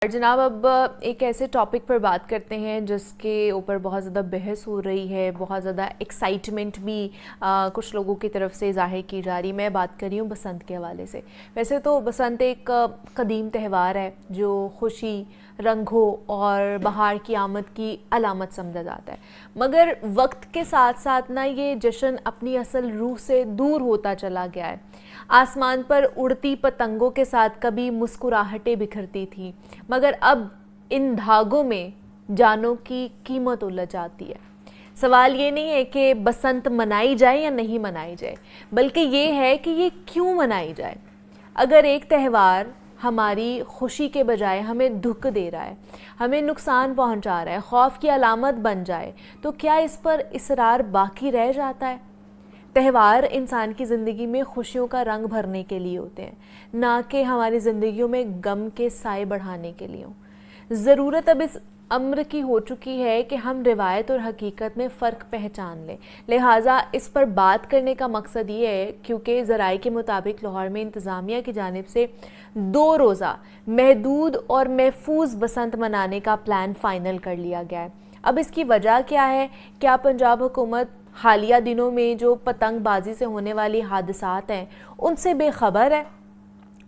जनाब, अब एक ऐसे टॉपिक पर बात करते हैं जिसके ऊपर बहुत ज़्यादा बहस हो रही है, बहुत ज़्यादा एक्साइटमेंट भी कुछ लोगों की तरफ से ज़ाहिर की जा रही। मैं बात कर रही हूँ बसंत के हवाले से। वैसे तो बसंत एक कदीम त्यौहार है जो खुशी, रंगों और बहार की आमद की अलामत समझा जाता है, मगर वक्त के साथ साथ ना ये जश्न अपनी असल रूह से दूर होता चला गया है। आसमान पर उड़ती पतंगों के साथ कभी मुस्कुराहटें बिखरती थी, मगर अब इन धागों में जानों की कीमत उलझ जाती है। सवाल ये नहीं है कि बसंत मनाई जाए या नहीं मनाई जाए, बल्कि ये है कि ये क्यों मनाई जाए। अगर एक त्यौहार हमारी खुशी के बजाय हमें दुख दे रहा है, हमें नुकसान पहुंचा रहा है, खौफ की अलामत बन जाए, तो क्या इस पर इसरार बाकी रह जाता है? त्यौहार इंसान की ज़िंदगी में खुशियों का रंग भरने के लिए होते हैं, ना कि हमारी ज़िंदगियों में गम के साए बढ़ाने के लिए हों। ज़रूरत अब इस अम्र की हो चुकी है कि हम रिवायत और हकीकत में फ़र्क पहचान लें। लिहाजा इस पर बात करने का मकसद ये है क्योंकि ज़राए के मुताबिक लाहौर में इंतज़ामिया की जानिब से 2 रोज़ा महदूद और महफूज बसंत मनाने का प्लान फ़ाइनल कर लिया गया है। अब इसकी वजह क्या है? क्या पंजाब हुकूमत हालिया दिनों में जो पतंगबाजी से होने वाली हादसात हैं उनसे बेखबर है?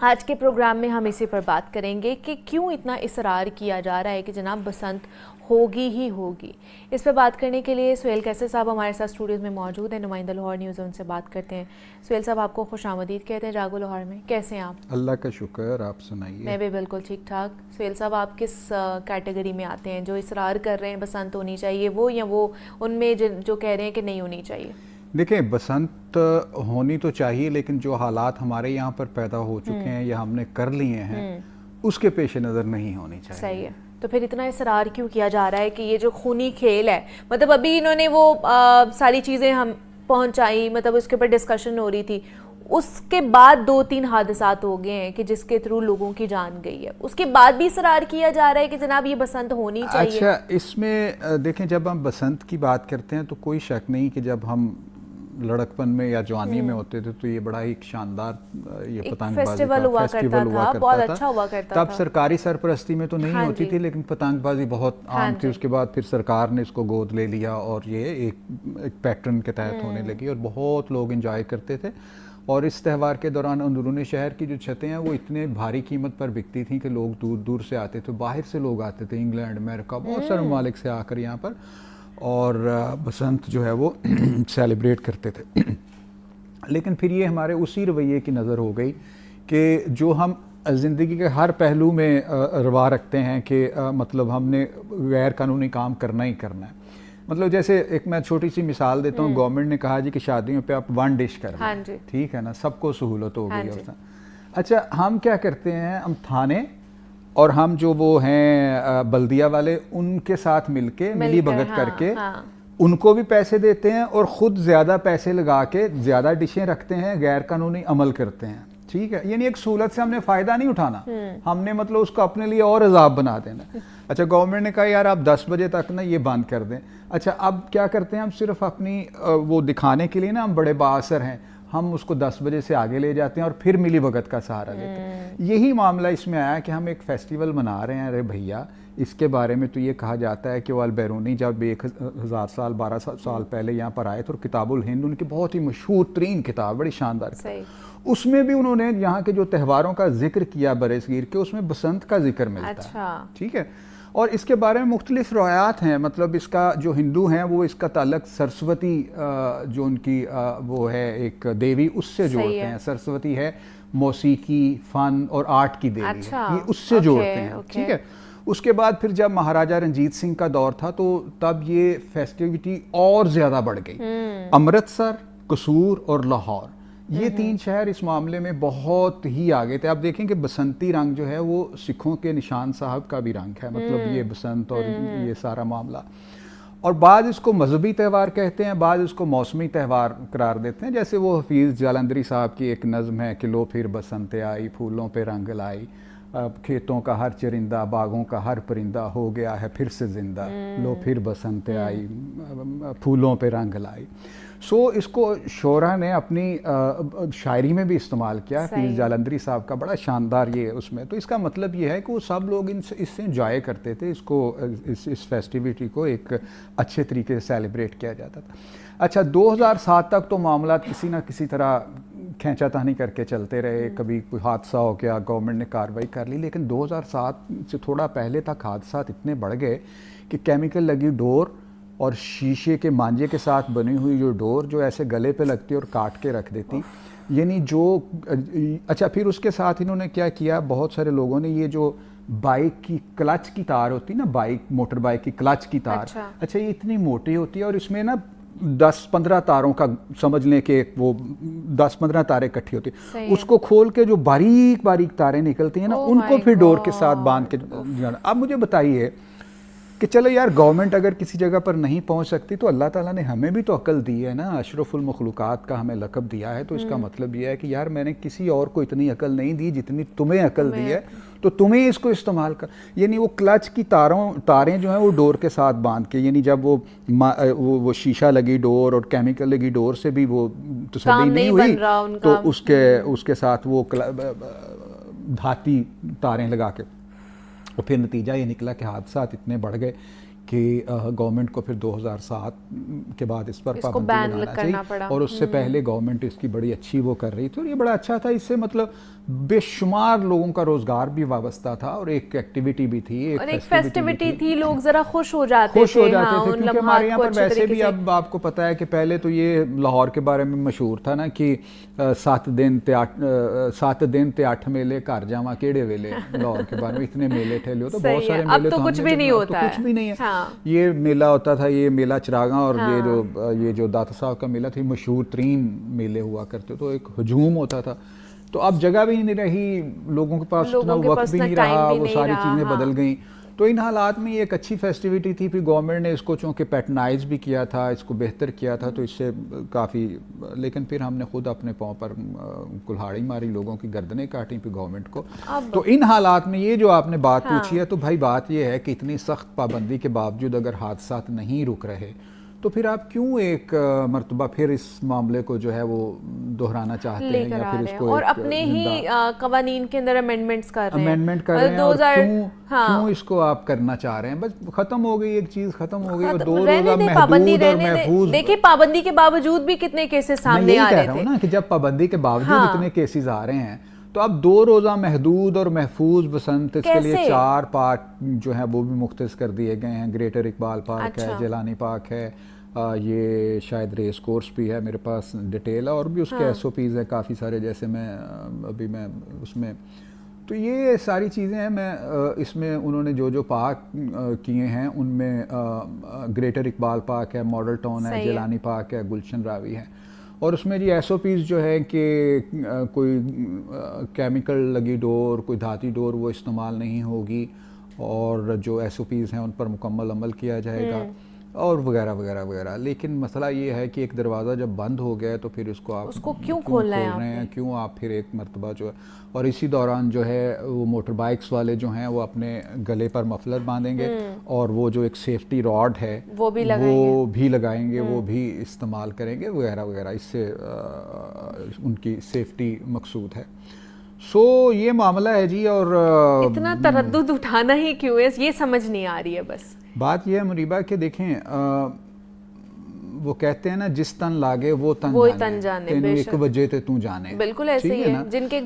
आज के प्रोग्राम में हम इसी पर बात करेंगे कि क्यों इतना इसरार किया जा रहा है कि जनाब बसंत होगी ही होगी। इस पर बात करने के लिए सुहेल कैसर साहब हमारे साथ स्टूडियोज़ में मौजूद हैं, नुमाइंदा लाहौर न्यूज़, उनसे बात करते हैं। सुहेल साहब, आपको खुशामदीद कहते हैं जागो लाहौर में। कैसे हैं आप? अल्लाह का शुक्र, आप सुनाइए। मैं भी बिल्कुल ठीक ठाक। सुहेल साहब, आप किस कैटेगरी में आते हैं? जो इसरार कर रहे हैं बसंत होनी चाहिए वो, या वो उनमें जो कह रहे हैं कि नहीं होनी चाहिए? देखिए, बसंत होनी तो चाहिए, लेकिन जो हालात हमारे यहाँ पर पैदा हो चुके हैं या हमने कर लिए हैं उसके पेश नज़र नहीं होनी चाहिए। सही है। तो फिर इतना इसरार क्यों किया जा रहा है कि ये जो खूनी खेल है, मतलब अभी इन्होंने वो सारी चीज़ें हम पहुंचाई, मतलब उसके ऊपर डिस्कशन हो रही थी, उसके बाद 2-3 हादसात हो गए हैं कि जिसके थ्रू लोगों की जान गई है, उसके बाद भी इसरार किया जा रहा है कि जनाब ये बसंत होनी चाहिए। अच्छा, इसमें देखें, जब हम बसंत की बात करते हैं तो कोई शक नहीं कि जब हम लड़कपन में या जवानी में होते थे तो ये बड़ा ही शानदार ये पतंगबाजी का फेस्टिवल हुआ करता बहुत था। अच्छा हुआ करता तब था। सरकारी सरपरस्ती में तो नहीं होती थी, लेकिन पतंगबाजी बहुत आम थी। उसके बाद फिर सरकार ने इसको गोद ले लिया और ये एक पैटर्न के तहत होने लगी और बहुत लोग एंजॉय करते थे। और इस त्यौहार के दौरान अंदरूनी शहर की जो छतें हैं वो इतने भारी कीमत पर बिकती थी कि लोग दूर दूर से आते थे, बाहर से लोग आते थे, इंग्लैंड, अमेरिका, बहुत सारे ममालिक से आकर यहाँ पर, और बसंत जो है वो सेलिब्रेट करते थे। लेकिन फिर ये हमारे उसी रवैये की नज़र हो गई कि जो हम ज़िंदगी के हर पहलू में रवा रखते हैं कि मतलब हमने गैर कानूनी काम करना ही करना है। मतलब जैसे एक मैं छोटी सी मिसाल देता हूँ, गवर्नमेंट ने कहा जी कि शादियों पे आप 1 डिश कर लें, ठीक है ना, सबको सहूलत हो गई। अच्छा, हम क्या करते हैं, हम थाने और हम जो वो हैं बल्दिया वाले, उनके साथ मिलके मिली भगत करके उनको भी पैसे देते हैं और ख़ुद ज़्यादा पैसे लगा के ज़्यादा डिशें रखते हैं, गैर कानूनी अमल करते हैं, ठीक है। यानी एक सहूलत से हमने फ़ायदा नहीं उठाना, हमने मतलब उसको अपने लिए और अजाब बना देना। अच्छा, गवर्नमेंट ने कहा यार आप 10 बजे तक ना ये बंद कर दें। अच्छा, अब क्या करते हैं हम, सिर्फ अपनी वो दिखाने के लिए ना हम बड़े बाअसर हैं, हम उसको 10 बजे से आगे ले जाते हैं और फिर मिली भगत का सहारा लेते हैं। यही मामला इसमें आया कि हम एक फेस्टिवल मना रहे हैं। अरे भैया, इसके बारे में तो ये कहा जाता है कि वो अल-बैरूनी जब 1000 साल 12 साल पहले यहाँ पर आए थे, और किताबुल हिंद उनकी बहुत ही मशहूर तरीन किताब, बड़ी शानदार किताब, उसमें भी उन्होंने यहाँ के जो त्यौहारों का जिक्र किया बरसगीर के, उसमें बसंत का जिक्र मिलता है, ठीक है। और इसके बारे में मुख्तलिफ रवायात हैं। मतलब इसका जो हिंदू हैं वो इसका ताल्लुक सरस्वती, जो उनकी वो है एक देवी, उससे जोड़ते हैं। सरस्वती है मौसीकी, फ़न और आर्ट की देवी है, ये उससे जोड़ते हैं, ठीक है। उसके बाद फिर जब महाराजा रंजीत सिंह का दौर था तो तब ये फेस्टिविटी और ज़्यादा बढ़ गई। अमृतसर, कसूर और लाहौर, ये 3 शहर इस मामले में बहुत ही आगे थे। आप देखें कि बसंती रंग जो है वो सिखों के निशान साहब का भी रंग है, मतलब ये बसंत और ये सारा मामला। और बाद इसको मजहबी त्यौहार कहते हैं, बाद इसको मौसमी त्यौहार करार देते हैं। जैसे वो हफीज़ जालंधरी साहब की एक नज़म है कि लो फिर बसंत आई, फूलों पे रंग लाई, खेतों का हर चरिंदा, बागों का हर परिंदा हो गया है फिर से जिंदा, लो फिर बसंत आई, फूलों पे रंग लाई। सो इसको शोरा ने अपनी शायरी में भी इस्तेमाल किया, पीर जालंधरी साहब का बड़ा शानदार ये उसमें। तो इसका मतलब ये है कि वो सब लोग इससे इंजॉय करते थे, इसको इस फेस्टिविटी को एक अच्छे तरीके से सेलिब्रेट किया जाता था। अच्छा, 2007 तक तो मामला किसी ना किसी तरह खींचातानी करके चलते रहे, कभी कोई हादसा हो गया, गवर्नमेंट ने कार्रवाई कर ली, लेकिन 2007 से थोड़ा पहले तक हादसा इतने बढ़ गए कि केमिकल लगी डोर और शीशे के मांझे के साथ बनी हुई जो डोर जो ऐसे गले पे लगती और काट के रख देती, यानी जो अच्छा, फिर उसके साथ इन्होंने क्या किया, बहुत सारे लोगों ने ये जो बाइक की क्लच की तार होती है ना, बाइक मोटर बाइक की क्लच की तार, अच्छा ये इतनी मोटी होती है और इसमें ना 10-15 तारों का समझ लें कि वो 10-15 तारें इकट्ठी होती है, उसको खोल के जो बारीक बारीक तारें निकलती हैं ना, उनको फिर डोर के साथ बांध के जाना। अब मुझे बताइए कि चलो यार, गवर्नमेंट अगर किसी जगह पर नहीं पहुंच सकती तो अल्लाह ताला ने हमें भी तो अक्ल दी है ना, अशरफुल मखलूकात का हमें लक़ब दिया है, तो इसका मतलब यह है कि यार मैंने किसी और को इतनी अक्ल नहीं दी जितनी तुम्हें अक्ल दी है, तो तुम्हें इसको इस्तेमाल कर। यानी वो क्लच की तारें जो हैं वो डोर के साथ बांध के, यानी जब वो शीशा लगी डोर और केमिकल लगी डोर से भी वो तसल्ली नहीं हुई, तो उसके साथ वो धाती तारें लगा के, और फिर नतीजा ये निकला कि हादसा इतने बढ़ गए कि गवर्नमेंट को फिर 2007 के बाद इस पर पाबंदी लगाना चाहिए, और उससे पहले गवर्नमेंट इसकी बड़ी अच्छी वो कर रही थी और ये बड़ा अच्छा था। इससे मतलब बेशुमार लोगों का रोजगार भी वाबस्ता था और एक एक्टिविटी भी थी, एक फेस्टिविटी थी, लोग जरा खुश हो जाते थे क्योंकि हमारे यहाँ पर वैसे भी अब आपको पता है कि पहले तो ये लाहौर के बारे में मशहूर था ना कि 7 दिन ते 8 मेले घर जावा केड़े वेले, लाहौर के बारे में इतने मेले ठेले हो, तो बहुत सारे मेले तो कुछ भी नहीं होता है, कुछ भी नहीं है। ये मेला होता था, ये मेला चिरागा, और ये जो दाता साहब का मेला था, मशहूर तरीन मेले हुआ करते, तो एक हजूम होता था। तो अब जगह भी नहीं रही, लोगों के पास उतना वक्त भी नहीं रहा, वो सारी चीज़ें बदल गई। तो इन हालात में ये एक अच्छी फेस्टिविटी थी, फिर गवर्नमेंट ने इसको चूँकि पैटर्नाइज भी किया था, इसको बेहतर किया था, तो इससे काफ़ी, लेकिन फिर हमने खुद अपने पाँव पर कुल्हाड़ी मारी, लोगों की गर्दनें काटी फिर गवर्नमेंट को। तो इन हालात में ये जो आपने बात पूछी है, तो भाई बात ये है कि इतनी सख्त पाबंदी के बावजूद अगर हादसा नहीं रुक रहे, तो फिर आप क्यों एक मर्तबा फिर इस मामले को जो है वो दोहराना चाहते हैं, या फिर इसको और अपने ही कवानीन के अंदर अमेंडमेंट्स कर रहे हैं, और क्यों इसको आप करना चाह रहे हैं? बस खत्म हो गई, एक चीज खत्म हो गई, और 2 रोजा महदूद और महफूज। देखिए पाबंदी के बावजूद भी कितने केसेस सामने आ रहे थे ना, कि जब पाबंदी के बावजूद इतने केसेस आ रहे हैं, तो अब 2 रोज़ा महदूद और महफूज बसंत, इसके लिए 4 पार्क जो है वो भी मुख्तस कर दिए गए हैं। ग्रेटर इकबाल पार्क है, जिलानी पार्क है, ये शायद रेस कोर्स भी है, मेरे पास डिटेल है, और भी उसके SOPs है काफ़ी सारे, जैसे मैं उसमें, तो ये सारी चीज़ें हैं। मैं इसमें उन्होंने जो पार्क किए हैं उनमें ग्रेटर इकबाल पार्क है, मॉडल टाउन है, जिलानी पार्क है, गुलशन रावी है, और उसमें जी SOPs जो है कि कोई केमिकल लगी डोर, कोई धाती डोर वो इस्तेमाल नहीं होगी, और जो SOPs हैं उन पर मुकम्मल अमल किया जाएगा, और वगैरह वगैरह वगैरह। लेकिन मसला ये है कि एक दरवाज़ा जब बंद हो गया तो फिर उसको क्यों खोल रहे हैं, क्यों आप फिर एक मरतबा जो है, और इसी दौरान जो है वो मोटर बाइक्स वाले जो हैं वो अपने गले पर मफलर बांधेंगे, और वो जो एक सेफ्टी रॉड है वो भी लगाएंगे, वो भी इस्तेमाल करेंगे, वगैरह वगैरह। इससे उनकी सेफ्टी मकसूद है। सो ये मामला है जी। और इतना तरद्दुद उठाना ही क्यों है, ये समझ नहीं आ रही है। बस बात यह है मुरीबा कि देखें, वो कहते हैं ना, जिस तन लागे वो तन जाने, एक वजह ते तू जाने। बिल्कुल ऐसे ही है। जिनके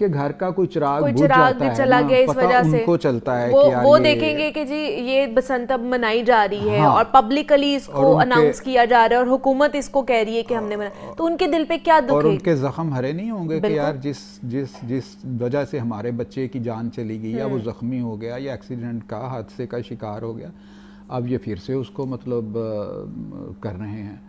घर का कोई चिराग बुझ जाता है, चला गया, इस वजह से उनको चलता है वो देखेंगे कि जी ये बसंत अब मनाई जा रही है, और पब्लिकली इसको अनाउंस किया जा रहा है, और हुकूमत इसको कह रही है कि हमने मना, तो उनके दिल पे क्या दुख है, और उनके जख्म हरे नहीं होंगे कि यार जिस वजह से हमारे बच्चे की जान चली गई, या वो जख्मी हो गया, या एक्सीडेंट का, हादसे का शिकार हो गया, अब ये फिर से उसको मतलब कर रहे हैं।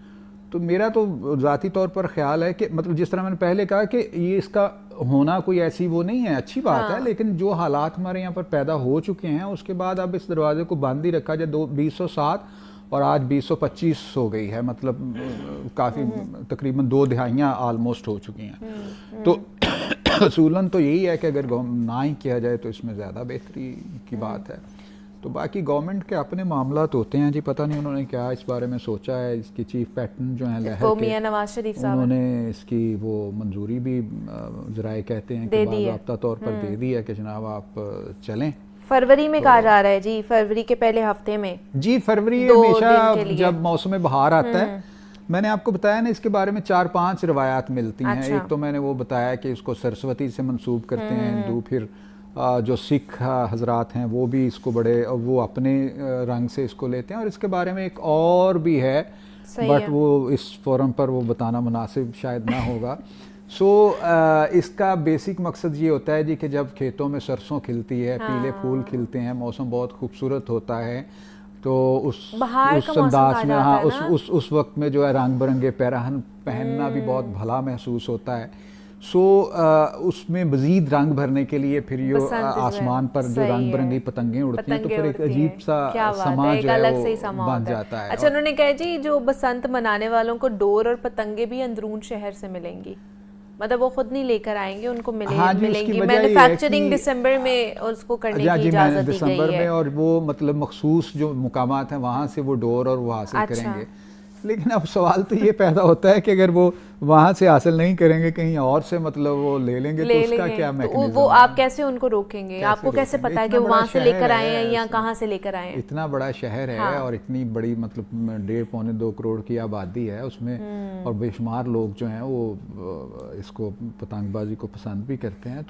तो मेरा तो ज़ाती तौर पर ख्याल है कि मतलब जिस तरह मैंने पहले कहा कि ये इसका होना कोई ऐसी वो नहीं है, अच्छी बात है, लेकिन जो हालात हमारे यहाँ पर पैदा हो चुके हैं उसके बाद अब इस दरवाजे को बंद ही रखा जाए। 2007 और आज 2025 हो गई है, मतलब काफ़ी तकरीबन 2 दिहाइयाँ आलमोस्ट हो चुकी हैं। तो असूलन तो यही है कि अगर ना ही किया जाए तो इसमें ज़्यादा बेहतरी की बात है। तो बाकी गवर्नमेंट के अपने मामला तो होते हैं जी, पता नहीं उन्होंने क्या इस बारे में सोचा है। इसकी चीफ पैटर्न जो है लहर के, मियां नवाज शरीफ साहब, उन्होंने इसकी वो मंजूरी भी ज़राए कहते हैं कि बाज़ाब्ता तौर पर दे दी है कि जनाब आप चलें। फरवरी में कहा जा रहा है जी, फरवरी के पहले हफ्ते में जी। फरवरी हमेशा जब मौसम बहार आता है, मैंने आपको बताया ना इसके बारे में 4-5 रवायात मिलती हैं। एक तो मैंने वो बताया कि इसको सरस्वती से मंसूब करते हैं, दो फिर जो सिख हजरात हैं वो भी इसको बड़े वो अपने रंग से इसको लेते हैं, और इसके बारे में एक और भी है बट वो इस फोरम पर वो बताना मुनासिब शायद ना होगा। इसका बेसिक मकसद ये होता है जी कि जब खेतों में सरसों खिलती है, पीले फूल खिलते हैं, मौसम बहुत खूबसूरत होता है, तो उस अंदाज में उस वक्त में जो है रंग बिरंगे पैराहन पहनना भी बहुत भला महसूस होता है। उसमें मज़ीद रंग भरने के लिए फिर ये आसमान पर जो रंग बिरंगी पतंगें उड़ती हैं, तो फिर एक अजीब सा समा जो है वो बन जाता है। अच्छा, उन्होंने कहा जी जो बसंत मनाने वालों को डोर और पतंगे भी अंदरून शहर से मिलेंगी, मतलब वो खुद नहीं लेकर आएंगे, उनको मिलेंगी। मैन्युफैक्चरिंग दिसंबर में उसको करने की इजाजत दी गई दिसंबर में, और वो मतलब मखसूस जो मुकामात हैं वहाँ से वो डोर और वो हासिल करेंगे। लेकिन अब सवाल तो ये पैदा होता है कि अगर वो वहाँ से हासिल नहीं करेंगे, कहीं और से मतलब वो ले लेंगे तो उसका क्या मैकेनिज्म वो आप कैसे उनको रोकेंगे? आपको कैसे पता है कि वो वहाँ से लेकर आए हैं या कहाँ से लेकर आए हैं? इतना बड़ा शहर है और इतनी बड़ी मतलब 1.5-2 करोड़ की आबादी है उसमें, और बेशुमार लोग जो हैं वो इसको पतंगबाजी को पसंद भी करते हैं।